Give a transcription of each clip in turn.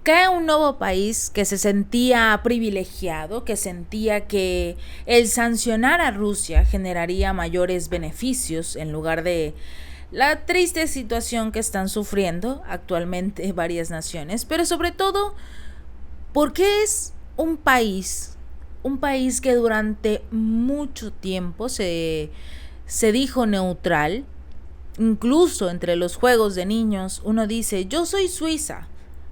Cae un nuevo país que se sentía privilegiado, que sentía que el sancionar a Rusia generaría mayores beneficios en lugar de la triste situación que están sufriendo actualmente varias naciones, pero sobre todo porque es un país que durante mucho tiempo se dijo neutral. Incluso entre los juegos de niños uno dice, yo soy Suiza,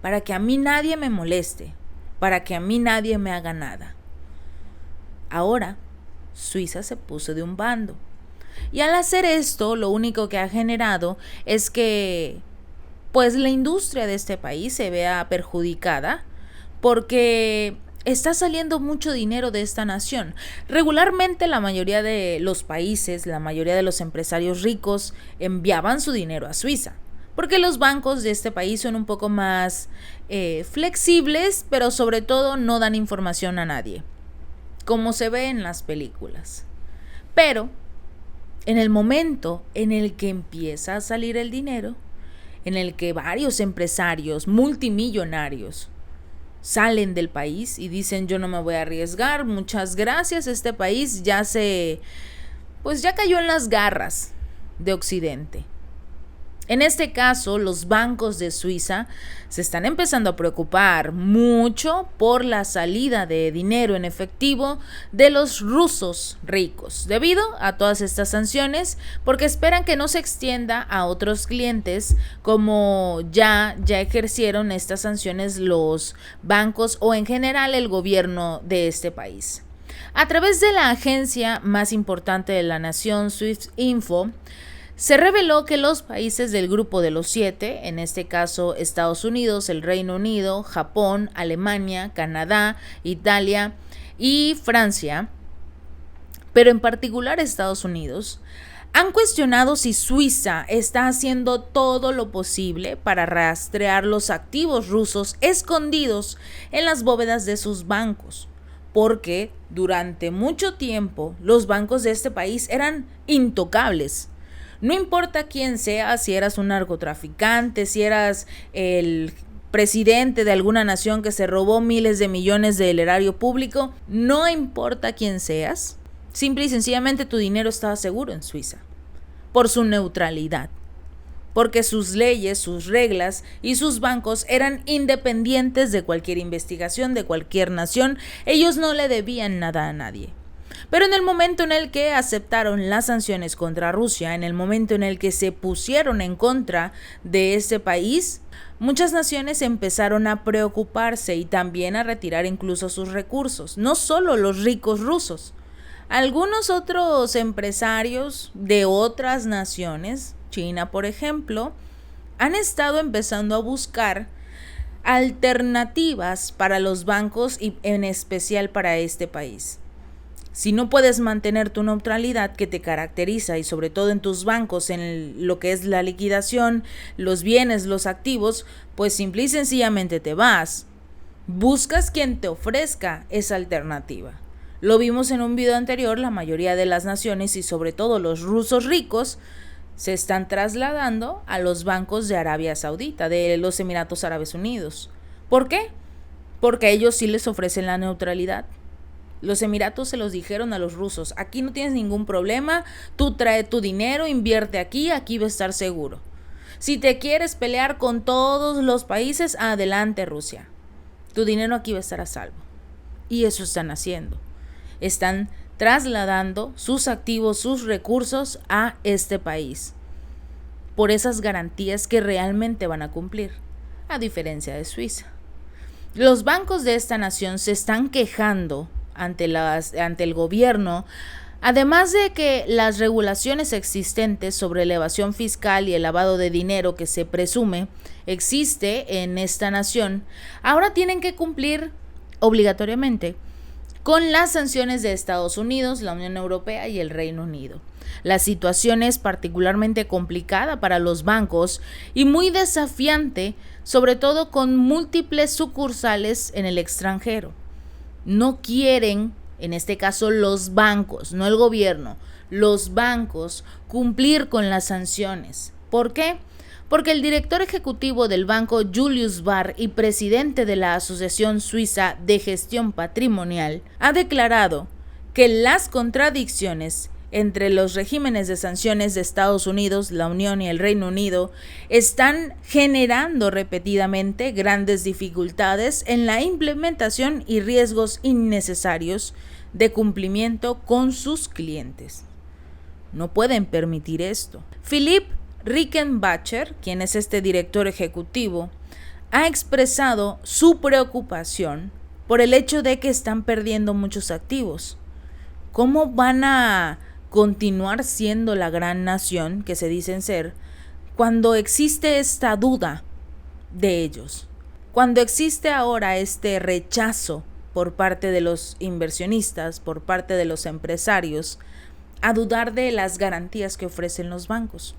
para que a mí nadie me moleste, para que a mí nadie me haga nada. Ahora, Suiza se puso de un bando. Y al hacer esto, lo único que ha generado es que pues la industria de este país se vea perjudicada porque está saliendo mucho dinero de esta nación. Regularmente la mayoría de los países, la mayoría de los empresarios ricos enviaban su dinero a Suiza, porque los bancos de este país son un poco más flexibles, pero sobre todo no dan información a nadie, como se ve en las películas. Pero en el momento en el que empieza a salir el dinero, en el que varios empresarios multimillonarios salen del país y dicen yo no me voy a arriesgar, muchas gracias, este país ya cayó en las garras de Occidente. En este caso, los bancos de Suiza se están empezando a preocupar mucho por la salida de dinero en efectivo de los rusos ricos, debido a todas estas sanciones, porque esperan que no se extienda a otros clientes como ya ejercieron estas sanciones los bancos o en general el gobierno de este país. A través de la agencia más importante de la nación, Swiftinfo, se reveló que los países del grupo de los 7, en este caso Estados Unidos, el Reino Unido, Japón, Alemania, Canadá, Italia y Francia, pero en particular Estados Unidos, han cuestionado si Suiza está haciendo todo lo posible para rastrear los activos rusos escondidos en las bóvedas de sus bancos, porque durante mucho tiempo los bancos de este país eran intocables. No importa quién seas, si eras un narcotraficante, si eras el presidente de alguna nación que se robó miles de millones del erario público, no importa quién seas, simple y sencillamente tu dinero estaba seguro en Suiza, por su neutralidad, porque sus leyes, sus reglas y sus bancos eran independientes de cualquier investigación de cualquier nación, ellos no le debían nada a nadie. Pero en el momento en el que aceptaron las sanciones contra Rusia, en el momento en el que se pusieron en contra de este país, muchas naciones empezaron a preocuparse y también a retirar incluso sus recursos, no solo los ricos rusos. Algunos otros empresarios de otras naciones, China por ejemplo, han estado empezando a buscar alternativas para los bancos y en especial para este país. Si no puedes mantener tu neutralidad que te caracteriza y sobre todo en tus bancos, en lo que es la liquidación, los bienes, los activos, pues simple y sencillamente te vas. Buscas quien te ofrezca esa alternativa. Lo vimos en un video anterior, la mayoría de las naciones y sobre todo los rusos ricos se están trasladando a los bancos de Arabia Saudita, de los Emiratos Árabes Unidos. ¿Por qué? Porque a ellos sí les ofrecen la neutralidad. Los Emiratos se los dijeron a los rusos, aquí no tienes ningún problema, tú trae tu dinero, invierte aquí va a estar seguro. Si te quieres pelear con todos los países, adelante Rusia, tu dinero aquí va a estar a salvo. Y eso están haciendo, están trasladando sus activos, sus recursos a este país, por esas garantías que realmente van a cumplir, a diferencia de Suiza. Los bancos de esta nación se están quejando ante el gobierno, además de que las regulaciones existentes sobre la evasión fiscal y el lavado de dinero que se presume existe en esta nación, ahora tienen que cumplir obligatoriamente con las sanciones de Estados Unidos, la Unión Europea y el Reino Unido. La situación es particularmente complicada para los bancos y muy desafiante, sobre todo con múltiples sucursales en el extranjero. No quieren, en este caso los bancos, no el gobierno, los bancos cumplir con las sanciones. ¿Por qué? porque el director ejecutivo del banco Julius Baer y presidente de la Asociación Suiza de Gestión Patrimonial ha declarado que las contradicciones entre los regímenes de sanciones de Estados Unidos, la Unión y el Reino Unido están generando repetidamente grandes dificultades en la implementación y riesgos innecesarios de cumplimiento con sus clientes. No pueden permitir esto. Philipp Rickenbacher, quien es este director ejecutivo, ha expresado su preocupación por el hecho de que están perdiendo muchos activos. ¿Cómo van a continuar siendo la gran nación que se dicen ser cuando existe esta duda de ellos? Cuando existe ahora este rechazo por parte de los inversionistas, por parte de los empresarios, a dudar de las garantías que ofrecen los bancos.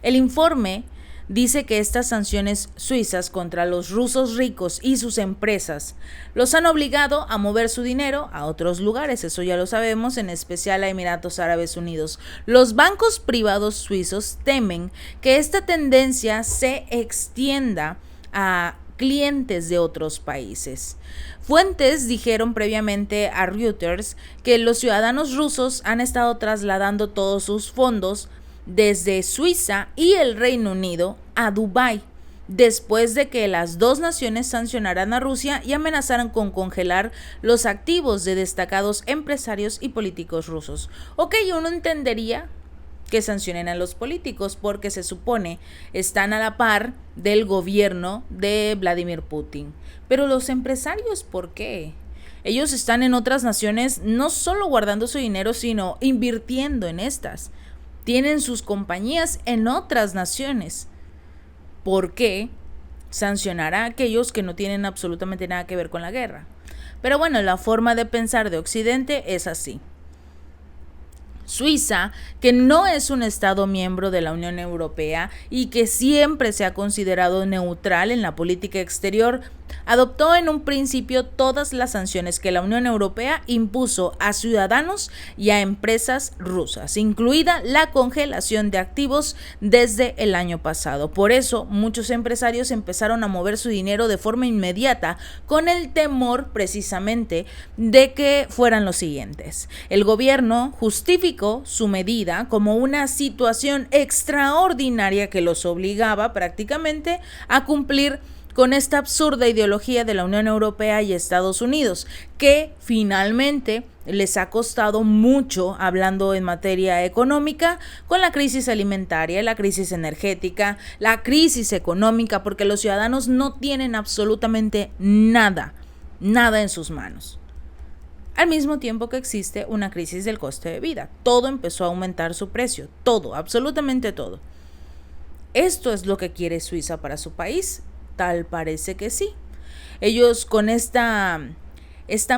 El informe dice que estas sanciones suizas contra los rusos ricos y sus empresas los han obligado a mover su dinero a otros lugares, eso ya lo sabemos, en especial a Emiratos Árabes Unidos. Los bancos privados suizos temen que esta tendencia se extienda a clientes de otros países. Fuentes dijeron previamente a Reuters que los ciudadanos rusos han estado trasladando todos sus fondos desde Suiza y el Reino Unido a Dubái, después de que las dos naciones sancionaran a Rusia y amenazaran con congelar los activos de destacados empresarios y políticos rusos. Ok, uno entendería que sancionen a los políticos porque se supone están a la par del gobierno de Vladimir Putin. Pero los empresarios, ¿por qué? Ellos están en otras naciones no solo guardando su dinero, sino invirtiendo en estas. Tienen sus compañías en otras naciones. ¿Por qué sancionar a aquellos que no tienen absolutamente nada que ver con la guerra? Pero bueno, la forma de pensar de Occidente es así. Suiza, que no es un Estado miembro de la Unión Europea y que siempre se ha considerado neutral en la política exterior, adoptó en un principio todas las sanciones que la Unión Europea impuso a ciudadanos y a empresas rusas, incluida la congelación de activos desde el año pasado. Por eso, muchos empresarios empezaron a mover su dinero de forma inmediata con el temor precisamente de que fueran los siguientes. El gobierno justificó su medida como una situación extraordinaria que los obligaba prácticamente a cumplir con esta absurda ideología de la Unión Europea y Estados Unidos, que finalmente les ha costado mucho, hablando en materia económica, con la crisis alimentaria, la crisis energética, la crisis económica, porque los ciudadanos no tienen absolutamente nada en sus manos. Al mismo tiempo que existe una crisis del coste de vida, todo empezó a aumentar su precio, todo, absolutamente todo. ¿Esto es lo que quiere Suiza para su país? Tal parece que sí. Ellos con esta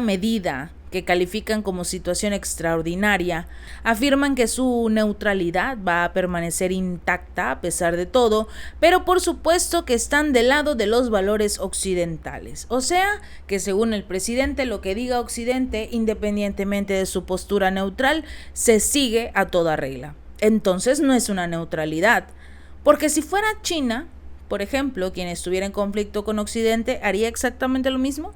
medida que califican como situación extraordinaria, afirman que su neutralidad va a permanecer intacta a pesar de todo, pero por supuesto que están del lado de los valores occidentales. O sea, que según el presidente, lo que diga Occidente, independientemente de su postura neutral, se sigue a toda regla. Entonces no es una neutralidad, porque si fuera China, por ejemplo, quien estuviera en conflicto con Occidente, ¿haría exactamente lo mismo?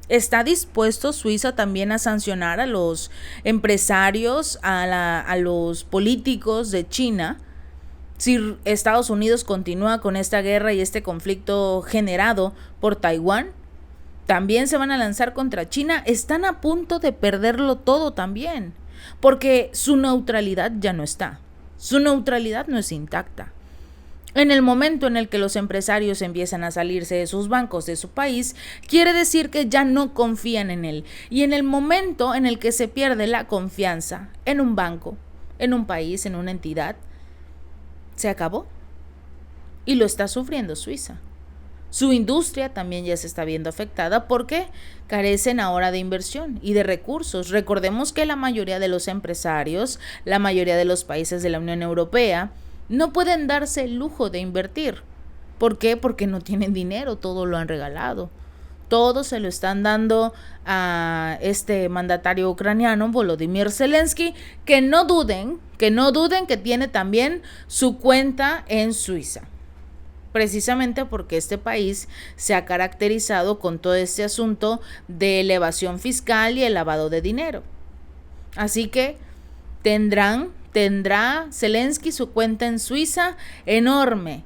¿Está dispuesto Suiza también a sancionar a los empresarios, a los políticos de China, si Estados Unidos continúa con esta guerra y este conflicto generado por Taiwán? ¿También se van a lanzar contra China? Están a punto de perderlo todo también, porque su neutralidad ya no está. Su neutralidad no es intacta. En el momento en el que los empresarios empiezan a salirse de sus bancos, de su país, quiere decir que ya no confían en él. Y en el momento en el que se pierde la confianza en un banco, en un país, en una entidad, se acabó. Y lo está sufriendo Suiza. Su industria también ya se está viendo afectada porque carecen ahora de inversión y de recursos. Recordemos que la mayoría de los empresarios, la mayoría de los países de la Unión Europea, no pueden darse el lujo de invertir. ¿Por qué? Porque no tienen dinero, todo lo han regalado. Todo se lo están dando a este mandatario ucraniano, Volodymyr Zelensky, que no duden que tiene también su cuenta en Suiza. precisamente porque este país se ha caracterizado con todo este asunto de evasión fiscal y el lavado de dinero. Así que tendrá Zelensky su cuenta en Suiza enorme,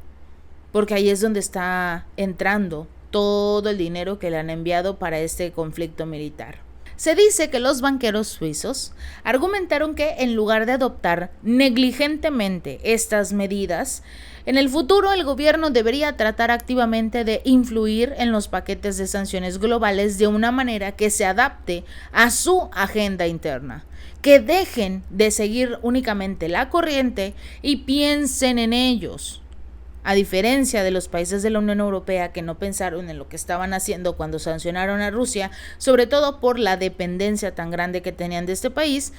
porque ahí es donde está entrando todo el dinero que le han enviado para este conflicto militar. Se dice que los banqueros suizos argumentaron que en lugar de adoptar negligentemente estas medidas, en el futuro el gobierno debería tratar activamente de influir en los paquetes de sanciones globales de una manera que se adapte a su agenda interna, que dejen de seguir únicamente la corriente y piensen en ellos. A diferencia de los países de la Unión Europea que no pensaron en lo que estaban haciendo cuando sancionaron a Rusia, sobre todo por la dependencia tan grande que tenían de este país,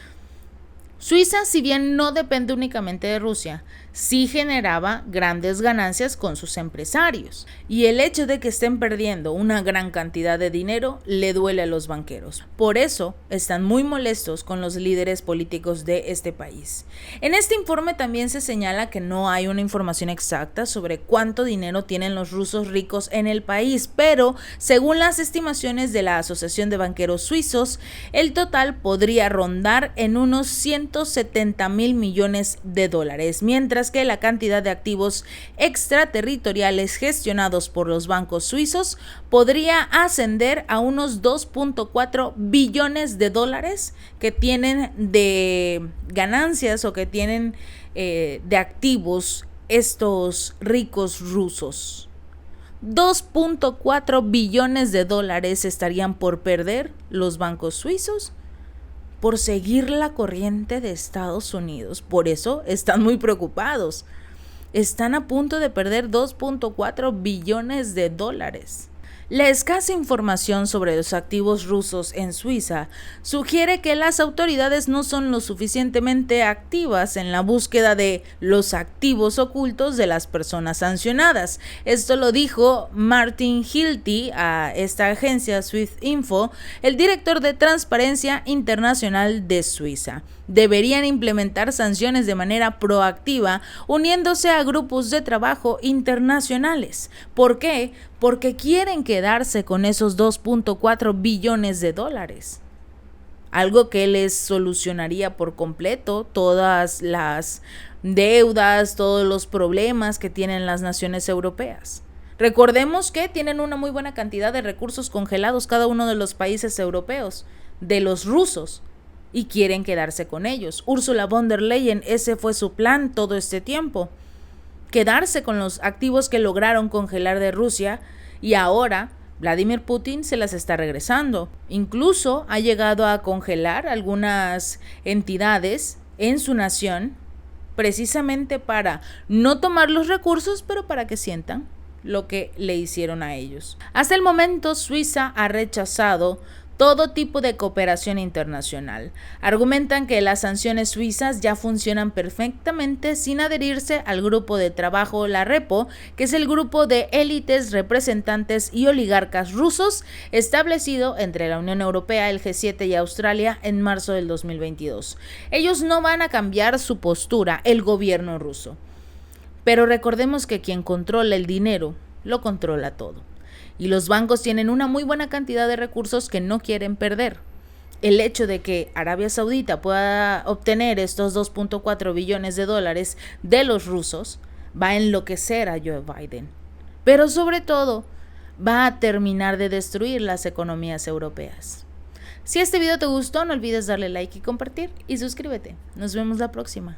Suiza, si bien no depende únicamente de Rusia, sí generaba grandes ganancias con sus empresarios. Y el hecho de que estén perdiendo una gran cantidad de dinero le duele a los banqueros. Por eso están muy molestos con los líderes políticos de este país. En este informe también se señala que no hay una información exacta sobre cuánto dinero tienen los rusos ricos en el país, pero según las estimaciones de la Asociación de Banqueros Suizos, el total podría rondar en unos 170,000 millones de dólares, mientras que la cantidad de activos extraterritoriales gestionados por los bancos suizos podría ascender a unos 2.4 billones de dólares que tienen de ganancias o que tienen de activos estos ricos rusos. 2.4 billones de dólares estarían por perder los bancos suizos por seguir la corriente de Estados Unidos. Por eso están muy preocupados. Están a punto de perder 2.4 billones de dólares. La escasa información sobre los activos rusos en Suiza sugiere que las autoridades no son lo suficientemente activas en la búsqueda de los activos ocultos de las personas sancionadas. Esto lo dijo Martin Hilty a esta agencia Swissinfo, el director de Transparencia Internacional de Suiza. Deberían implementar sanciones de manera proactiva, uniéndose a grupos de trabajo internacionales. ¿Por qué? Porque quieren quedarse con esos 2.4 billones de dólares. Algo que les solucionaría por completo todas las deudas, todos los problemas que tienen las naciones europeas. Recordemos que tienen una muy buena cantidad de recursos congelados cada uno de los países europeos, de los rusos, y quieren quedarse con ellos. Ursula von der Leyen, ese fue su plan todo este tiempo. Quedarse con los activos que lograron congelar de Rusia, y ahora Vladimir Putin se las está regresando. Incluso ha llegado a congelar algunas entidades en su nación precisamente para no tomar los recursos, pero para que sientan lo que le hicieron a ellos. Hasta el momento, Suiza ha rechazado todo tipo de cooperación internacional. Argumentan que las sanciones suizas ya funcionan perfectamente sin adherirse al grupo de trabajo La Repo, que es el grupo de élites, representantes y oligarcas rusos establecido entre la Unión Europea, el G7 y Australia en marzo del 2022. Ellos no van a cambiar su postura, el gobierno ruso. Pero recordemos que quien controla el dinero, lo controla todo. Y los bancos tienen una muy buena cantidad de recursos que no quieren perder. El hecho de que Arabia Saudita pueda obtener estos 2.4 billones de dólares de los rusos va a enloquecer a Joe Biden. Pero sobre todo, va a terminar de destruir las economías europeas. Si este video te gustó, no olvides darle like y compartir, y suscríbete. Nos vemos la próxima.